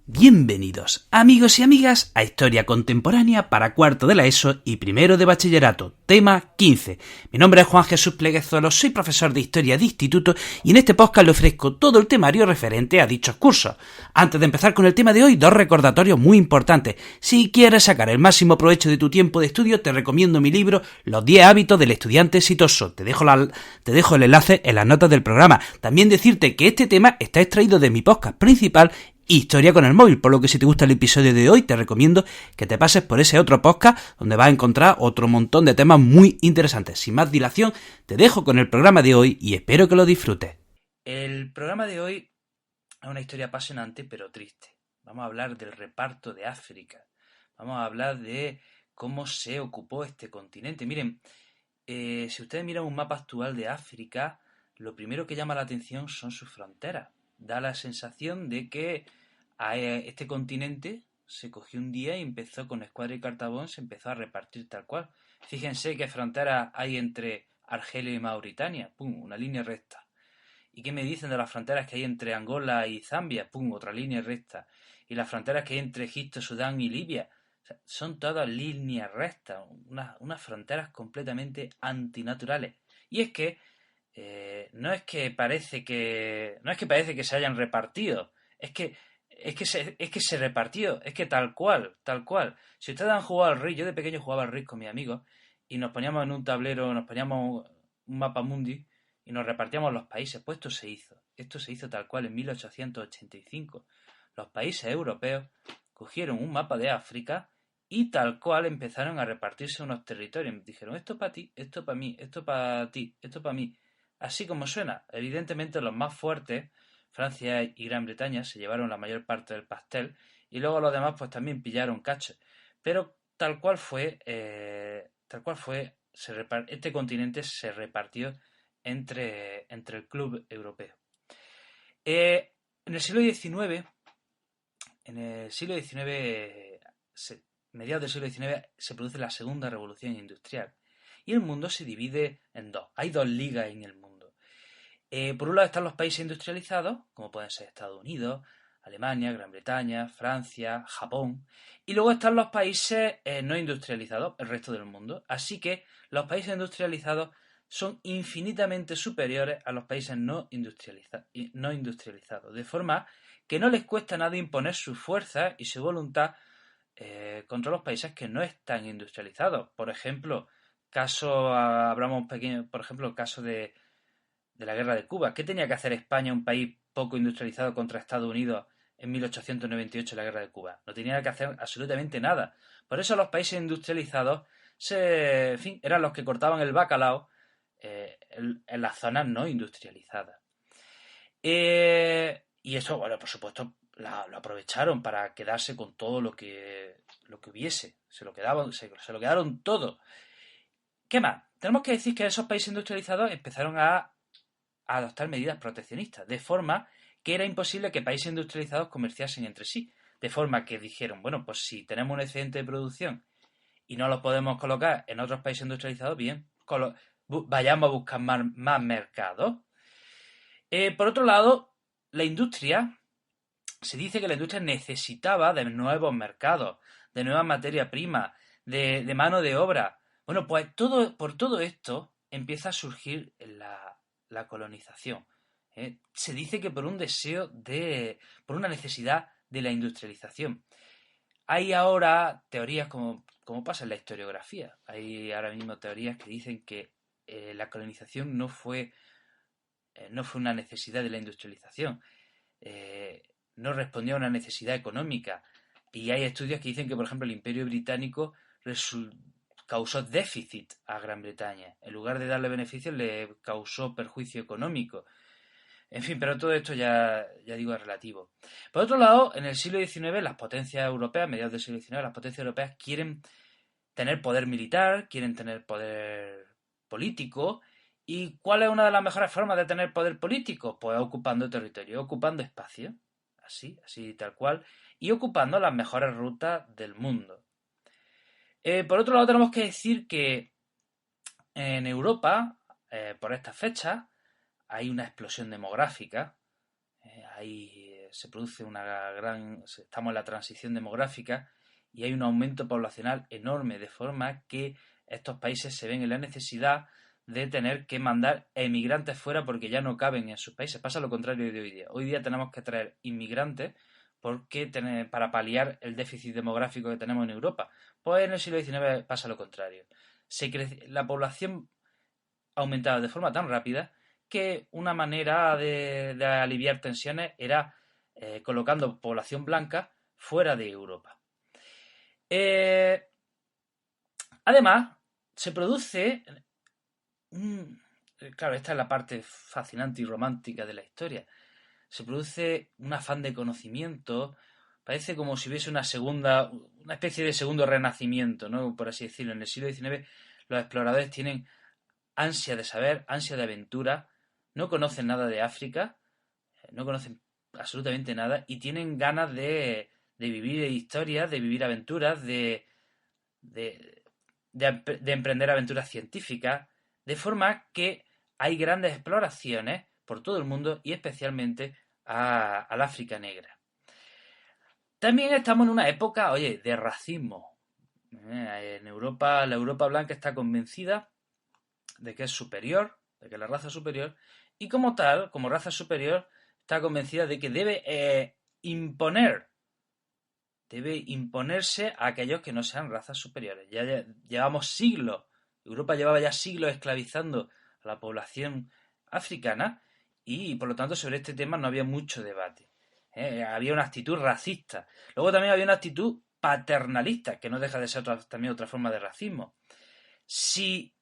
Bienvenidos, amigos y amigas, a Historia Contemporánea para cuarto de la ESO y primero de bachillerato, tema 15. Mi nombre es Juan Jesús Pleguezolo, soy profesor de Historia de Instituto y en este podcast le ofrezco todo el temario referente a dichos cursos. Antes de empezar con el tema de hoy, dos recordatorios muy importantes. Si quieres sacar el máximo provecho de tu tiempo de estudio, te recomiendo mi libro Los 10 hábitos del estudiante exitoso. Te dejo el enlace en las notas del programa. También decirte que este tema está extraído de mi podcast principal, Historia con el móvil, por lo que si te gusta el episodio de hoy te recomiendo que te pases por ese otro podcast donde vas a encontrar otro montón de temas muy interesantes. Sin más dilación, te dejo con el programa de hoy y espero que lo disfrutes. El programa de hoy es una historia apasionante pero triste. Vamos a hablar del reparto de África. Vamos a hablar de cómo se ocupó este continente. Miren, si ustedes miran un mapa actual de África, lo primero que llama la atención son sus fronteras. Da la sensación de que a este continente se cogió un día y empezó con Escuadra y Cartabón, se empezó a repartir tal cual. Fíjense qué fronteras hay entre Argelia y Mauritania, pum, una línea recta. ¿Y qué me dicen de las fronteras que hay entre Angola y Zambia? Pum, otra línea recta. Y las fronteras que hay entre Egipto, Sudán y Libia, o sea, son todas líneas rectas, unas fronteras completamente antinaturales. Y es que no es que parece que se hayan repartido, es que se repartió, es que tal cual. Si ustedes han jugado al RIS, yo de pequeño jugaba al RIS con mis amigos y nos poníamos en un tablero, nos poníamos un mapa mundi y nos repartíamos los países. Pues esto se hizo tal cual en 1885. Los países europeos cogieron un mapa de África y tal cual empezaron a repartirse unos territorios. Dijeron, esto para ti, esto para mí, esto para ti, esto para mí. Así como suena. Evidentemente los más fuertes, Francia y Gran Bretaña, se llevaron la mayor parte del pastel y luego los demás pues también pillaron cachos. Pero tal cual fue, este continente se repartió entre el club europeo. En el siglo XIX, mediados del siglo XIX, se produce la segunda revolución industrial. Y el mundo se divide en dos. Hay dos ligas en el mundo. Por un lado están los países industrializados, como pueden ser Estados Unidos, Alemania, Gran Bretaña, Francia, Japón. Y luego están los países no industrializados, el resto del mundo. Así que los países industrializados son infinitamente superiores a los países no industrializados. De forma que no les cuesta nada imponer su fuerza y su voluntad contra los países que no están industrializados. Por ejemplo, el caso de la guerra de Cuba. ¿Qué tenía que hacer España, un país poco industrializado, contra Estados Unidos en 1898 en la guerra de Cuba? No tenía que hacer absolutamente nada. Por eso los países industrializados eran los que cortaban el bacalao en las zonas no industrializadas. Y eso, bueno, por supuesto, lo aprovecharon para quedarse con todo lo que hubiese. Se lo quedaron todo. ¿Qué más? Tenemos que decir que esos países industrializados empezaron a adoptar medidas proteccionistas, de forma que era imposible que países industrializados comerciasen entre sí. De forma que dijeron, bueno, pues si tenemos un excedente de producción y no lo podemos colocar en otros países industrializados, bien, vayamos a buscar más mercados. Por otro lado, se dice que la industria necesitaba de nuevos mercados, de nuevas materias primas, de mano de obra. Bueno, pues por todo esto empieza a surgir la colonización. Se dice que por una necesidad de la industrialización. Hay ahora teorías como pasa en la historiografía. Hay ahora mismo teorías que dicen que la colonización no fue una necesidad de la industrialización. No respondió a una necesidad económica. Y hay estudios que dicen que, por ejemplo, el Imperio Británico causó déficit a Gran Bretaña. En lugar de darle beneficios, le causó perjuicio económico. En fin, pero todo esto ya digo es relativo. Por otro lado, en el siglo XIX, las potencias europeas, mediados del siglo XIX, las potencias europeas quieren tener poder militar, quieren tener poder político. ¿Y cuál es una de las mejores formas de tener poder político? Pues ocupando territorio, ocupando espacio, así tal cual, y ocupando las mejores rutas del mundo. Por otro lado, tenemos que decir que en Europa, por estas fechas, hay una explosión demográfica. Hay se produce estamos en la transición demográfica y hay un aumento poblacional enorme, de forma que estos países se ven en la necesidad de tener que mandar emigrantes fuera porque ya no caben en sus países. Pasa lo contrario de hoy día. Hoy día tenemos que traer inmigrantes para paliar el déficit demográfico que tenemos en Europa. Pues en el siglo XIX pasa lo contrario. La población aumentaba de forma tan rápida que una manera de aliviar tensiones era colocando población blanca fuera de Europa. Además, se produce... claro, esta es la parte fascinante y romántica de la historia. Se produce un afán de conocimiento, parece como si hubiese una especie de segundo renacimiento, ¿no? Por así decirlo. En el siglo XIX los exploradores tienen ansia de saber, ansia de aventura, no conocen nada de África, no conocen absolutamente nada y tienen ganas de vivir historias, de vivir aventuras, de emprender aventuras científicas, de forma que hay grandes exploraciones por todo el mundo y especialmente al África negra. También estamos en una época, de racismo. En Europa, la Europa blanca está convencida de que es superior, de que es la raza superior, y como tal, como raza superior, está convencida de que debe imponerse a aquellos que no sean razas superiores. Ya llevamos siglos, Europa llevaba ya siglos esclavizando a la población africana y por lo tanto sobre este tema no había mucho debate. Había una actitud racista. Luego también había una actitud paternalista, que no deja de ser también otra forma de racismo. Si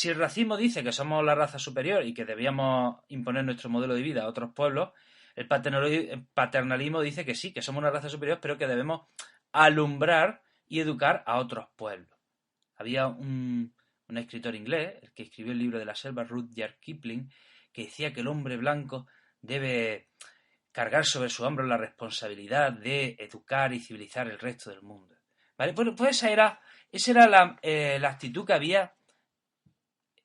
el racismo dice que somos la raza superior y que debíamos imponer nuestro modelo de vida a otros pueblos, el paternalismo dice que sí, que somos una raza superior, pero que debemos alumbrar y educar a otros pueblos. Había un escritor inglés, el que escribió el libro de la selva, Rudyard Kipling, que decía que el hombre blanco debe cargar sobre su hombro la responsabilidad de educar y civilizar el resto del mundo. ¿Vale? Pues esa era la actitud que había,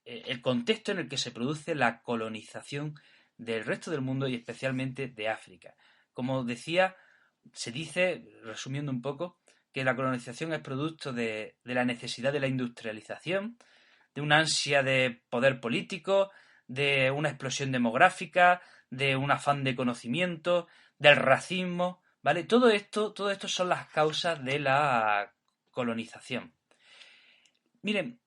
el contexto en el que se produce la colonización del resto del mundo y especialmente de África. Como decía, se dice, resumiendo un poco, que la colonización es producto de la necesidad de la industrialización, de una ansia de poder político, de una explosión demográfica, de un afán de conocimiento, del racismo, ¿vale? Todo esto son las causas de la colonización. Miren,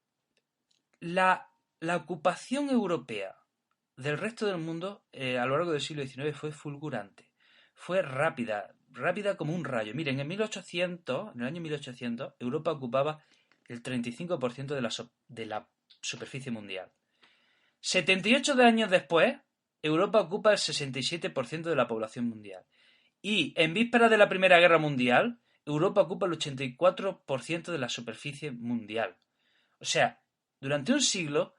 la ocupación europea del resto del mundo a lo largo del siglo XIX fue fulgurante, fue rápida como un rayo. Miren, en el año 1800, Europa ocupaba el 35% de la superficie mundial. 78 años después, Europa ocupa el 67% de la población mundial. Y en vísperas de la Primera Guerra Mundial, Europa ocupa el 84% de la superficie mundial. O sea, durante un siglo,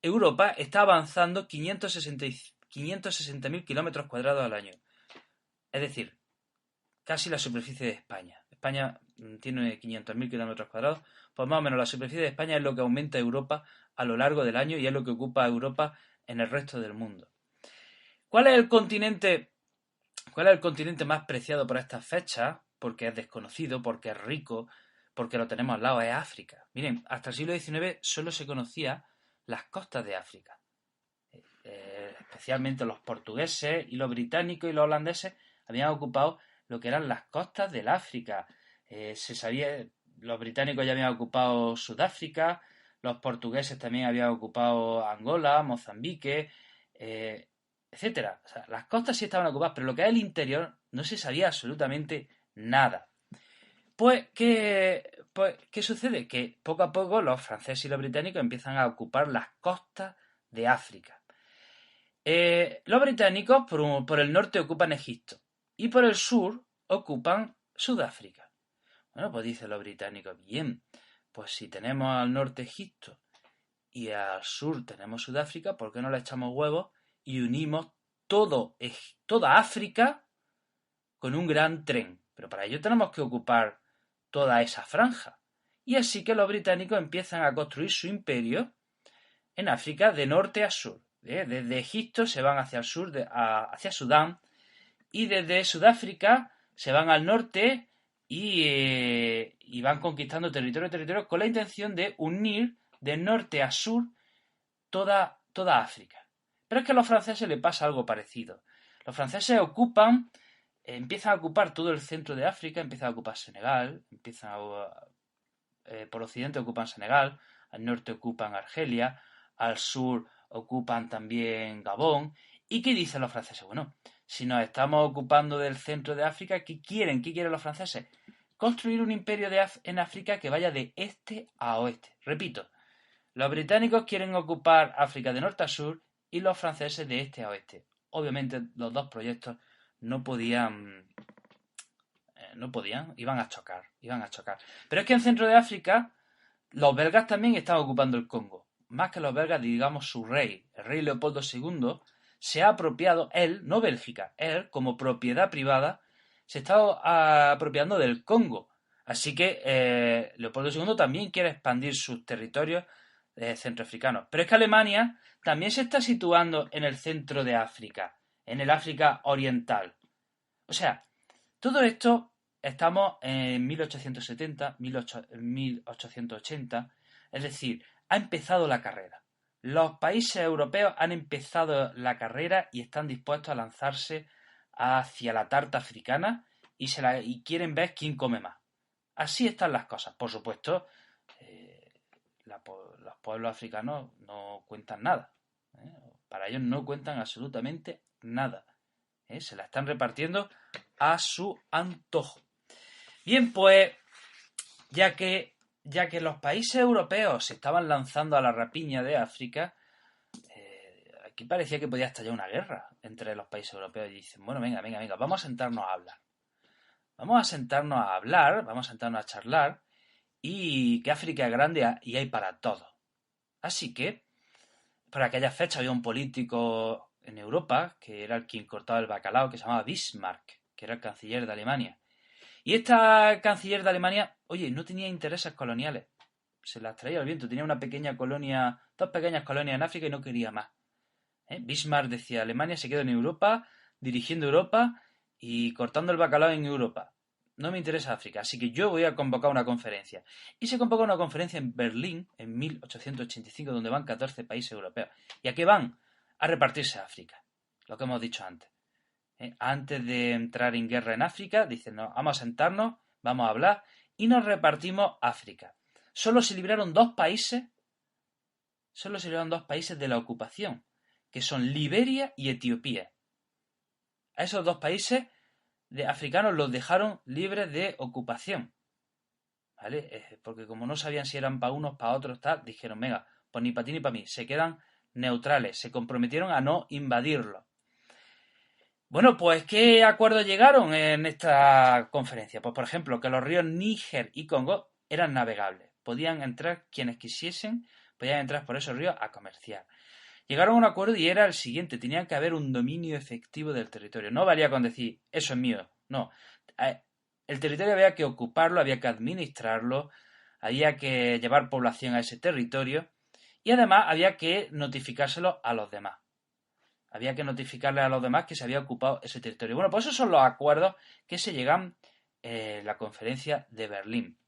Europa está avanzando 560.000 kilómetros cuadrados al año. Es decir, casi la superficie de España. España tiene 500.000 kilómetros cuadrados, pues más o menos la superficie de España es lo que aumenta Europa a lo largo del año y es lo que ocupa Europa en el resto del mundo. ¿Cuál es el continente más preciado por estas fechas? Porque es desconocido, porque es rico, porque lo tenemos al lado, es África. Miren, hasta el siglo XIX solo se conocía las costas de África. Especialmente los portugueses y los británicos y los holandeses habían ocupado lo que eran las costas del África. Se sabía, los británicos ya habían ocupado Sudáfrica, los portugueses también habían ocupado Angola, Mozambique, etcétera. O sea, las costas sí estaban ocupadas, pero lo que es el interior no se sabía absolutamente nada. Pues, ¿qué sucede? Que poco a poco los franceses y los británicos empiezan a ocupar las costas de África. Los británicos por el norte ocupan Egipto y por el sur ocupan Sudáfrica. Bueno, pues dicen los británicos, bien, pues si tenemos al norte Egipto y al sur tenemos Sudáfrica, ¿por qué no le echamos huevos y unimos toda África con un gran tren? Pero para ello tenemos que ocupar toda esa franja. Y así que los británicos empiezan a construir su imperio en África de norte a sur. Desde Egipto se van hacia el sur, hacia Sudán, y desde Sudáfrica se van al norte y van conquistando territorio con la intención de unir de norte a sur toda África. Pero es que a los franceses les pasa algo parecido. Los franceses empiezan a ocupar todo el centro de África, empiezan a ocupar Senegal, por occidente ocupan Senegal, al norte ocupan Argelia, al sur ocupan también Gabón. ¿Y qué dicen los franceses? Bueno, si nos estamos ocupando del centro de África, ¿qué quieren? ¿Qué quieren los franceses? Construir un imperio en África que vaya de este a oeste. Repito, los británicos quieren ocupar África de norte a sur y los franceses de este a oeste. Obviamente los dos proyectos no podían, iban a chocar. Pero es que en centro de África los belgas también están ocupando el Congo. Más que los belgas, digamos su rey, el rey Leopoldo II, se ha apropiado, él, no Bélgica, él como propiedad privada, se está apropiando del Congo. Así que Leopoldo II también quiere expandir sus territorios centroafricanos. Pero es que Alemania también se está situando en el centro de África, en el África oriental. O sea, todo esto estamos en 1870, 1880, es decir, ha empezado la carrera. Los países europeos han empezado la carrera y están dispuestos a lanzarse hacia la tarta africana y quieren ver quién come más. Así están las cosas. Por supuesto, los pueblos africanos no cuentan nada. Para ellos no cuentan absolutamente nada. Se la están repartiendo a su antojo. Bien, pues, ya que los países europeos se estaban lanzando a la rapiña de África, aquí parecía que podía estallar una guerra entre los países europeos. Y dicen, bueno, venga, vamos a sentarnos a hablar. Vamos a sentarnos a charlar, y que África es grande y hay para todo. Así que, por aquella fecha había un político en Europa, que era el quien cortaba el bacalao, que se llamaba Bismarck, que era el canciller de Alemania. Y esta canciller de Alemania, oye, no tenía intereses coloniales. Se las traía al viento. Tenía dos pequeñas colonias en África y no quería más. Bismarck decía, Alemania se quedó en Europa, dirigiendo Europa y cortando el bacalao en Europa. No me interesa África, así que yo voy a convocar una conferencia. Y se convocó una conferencia en Berlín en 1885, donde van 14 países europeos. ¿Y a qué van? A repartirse África. Lo que hemos dicho antes. Antes de entrar en guerra en África, dicen, no, vamos a sentarnos, vamos a hablar y nos repartimos África. Solo se libraron dos países de la ocupación, que son Liberia y Etiopía. A esos dos países de africanos los dejaron libres de ocupación. ¿Vale? Porque como no sabían si eran para unos, para otros, tal, dijeron, venga, pues ni para ti ni para mí, se quedan neutrales, se comprometieron a no invadirlo. Bueno, pues ¿qué acuerdos llegaron en esta conferencia? Pues por ejemplo, que los ríos Níger y Congo eran navegables. Podían entrar quienes quisiesen, podían entrar por esos ríos a comerciar. Llegaron a un acuerdo y era el siguiente, tenía que haber un dominio efectivo del territorio. No valía con decir, eso es mío, no. El territorio había que ocuparlo, había que administrarlo, había que llevar población a ese territorio y además había que notificárselo a los demás. Había que notificarle a los demás que se había ocupado ese territorio. Bueno, pues esos son los acuerdos que se llegan en la conferencia de Berlín.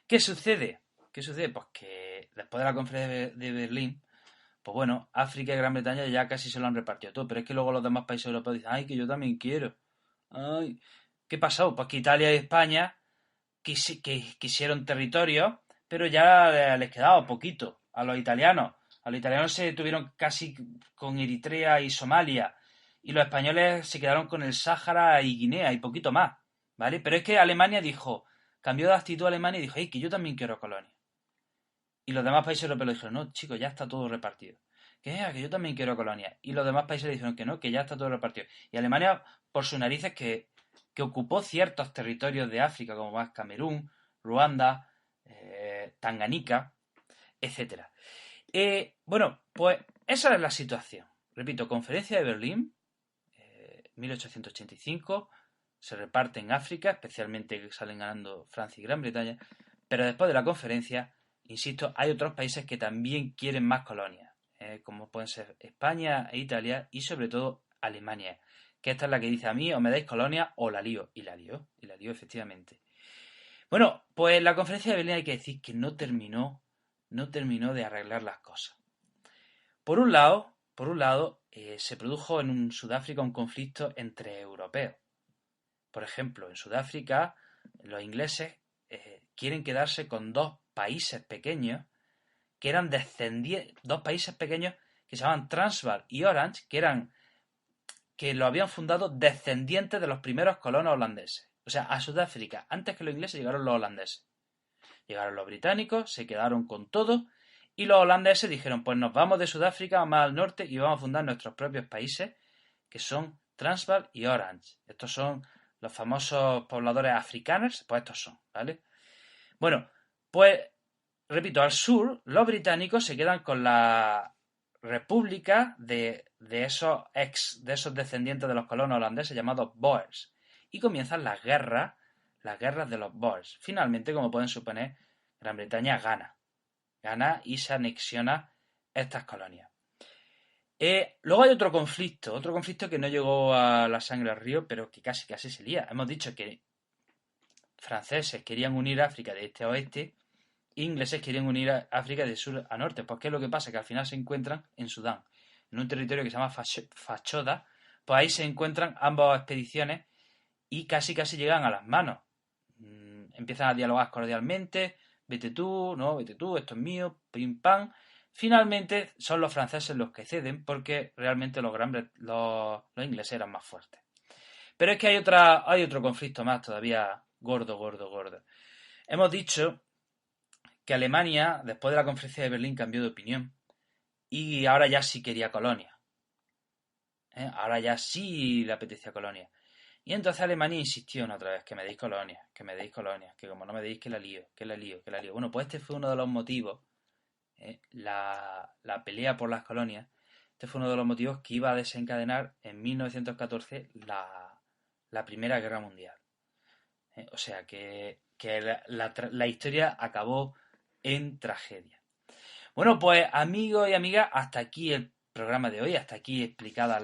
¿Qué sucede? Pues que después de la conferencia de Berlín, pues bueno, África y Gran Bretaña ya casi se lo han repartido todo, pero es que luego los demás países europeos dicen, ay, que yo también quiero. Ay, ¿qué pasó? Pues que Italia y España quisieron territorio, pero ya les quedaba poquito a los italianos. A los italianos se tuvieron casi con Eritrea y Somalia, y los españoles se quedaron con el Sáhara y Guinea y poquito más, ¿vale? Pero es que Alemania cambió de actitud a Alemania y dijo, hey, que yo también quiero colonia. Y los demás países europeos le dijeron, no, chicos, ya está todo repartido. Que yo también quiero colonia. Y los demás países le dijeron que no, que ya está todo repartido. Y Alemania, por sus narices, que ocupó ciertos territorios de África, como más Camerún, Ruanda, Tanganica, etc. Bueno, pues esa es la situación. Repito, conferencia de Berlín, 1885, se reparte en África, especialmente salen ganando Francia y Gran Bretaña, pero después de la conferencia, insisto, hay otros países que también quieren más colonias, como pueden ser España e Italia y sobre todo Alemania, que esta es la que dice: a mí o me dais colonia o la lío. Y la lió efectivamente. Bueno, pues la conferencia de Berlín hay que decir que no terminó de arreglar las cosas. Por un lado, se produjo en Sudáfrica un conflicto entre europeos. Por ejemplo, en Sudáfrica los ingleses quieren quedarse con dos países pequeños que eran dos países pequeños que se llamaban Transvaal y Orange, que lo habían fundado descendientes de los primeros colonos holandeses. O sea, a Sudáfrica, antes que los ingleses, llegaron los holandeses. Llegaron los británicos, se quedaron con todo, y los holandeses dijeron: pues nos vamos de Sudáfrica más al norte y vamos a fundar nuestros propios países, que son Transvaal y Orange. Estos son los famosos pobladores africanos, pues estos son, ¿vale? Bueno, pues, repito, al sur, los británicos se quedan con la república de esos descendientes de los colonos holandeses llamados Boers. Y comienzan las guerras de los Boers. Finalmente, como pueden suponer, Gran Bretaña gana y se anexiona estas colonias. Luego hay otro conflicto que no llegó a la sangre al río, pero que casi se lía. Hemos dicho que franceses querían unir África de este a oeste, e ingleses querían unir a África de sur a norte. Pues ¿qué es lo que pasa? Que al final se encuentran en Sudán, en un territorio que se llama Fachoda. Pues ahí se encuentran ambas expediciones y casi llegan a las manos. Empiezan a dialogar cordialmente: vete tú, esto es mío, pim pam. Finalmente son los franceses los que ceden, porque realmente los ingleses eran más fuertes. Pero es que hay otro conflicto más todavía gordo. Hemos dicho que Alemania, después de la conferencia de Berlín, cambió de opinión y ahora ya sí quería colonia. Ahora ya sí le apetecía colonia. Y entonces Alemania insistió otra vez: que me deis colonia, que como no me deis, que la lío. Bueno, pues este fue uno de los motivos, la pelea por las colonias. Este fue uno de los motivos que iba a desencadenar en 1914 la Primera Guerra Mundial. O sea que la historia acabó en tragedia. Bueno, pues amigos y amigas, hasta aquí el programa de hoy, hasta aquí explicada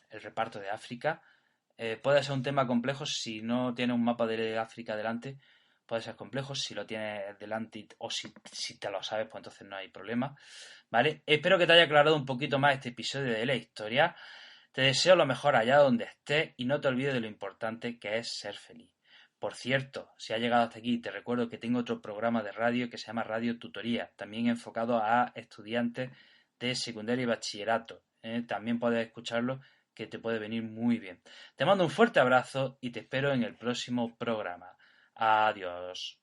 el reparto de África. Puede ser un tema complejo si no tienes un mapa de África delante. Puede ser complejo si lo tienes delante o si te lo sabes, pues entonces no hay problema, ¿vale? Espero que te haya aclarado un poquito más este episodio de la historia. Te deseo lo mejor allá donde estés y no te olvides de lo importante que es ser feliz. Por cierto, si has llegado hasta aquí, te recuerdo que tengo otro programa de radio que se llama Radio Tutoría, también enfocado a estudiantes de secundaria y bachillerato. También puedes escucharlo, que te puede venir muy bien. Te mando un fuerte abrazo y te espero en el próximo programa. Adiós.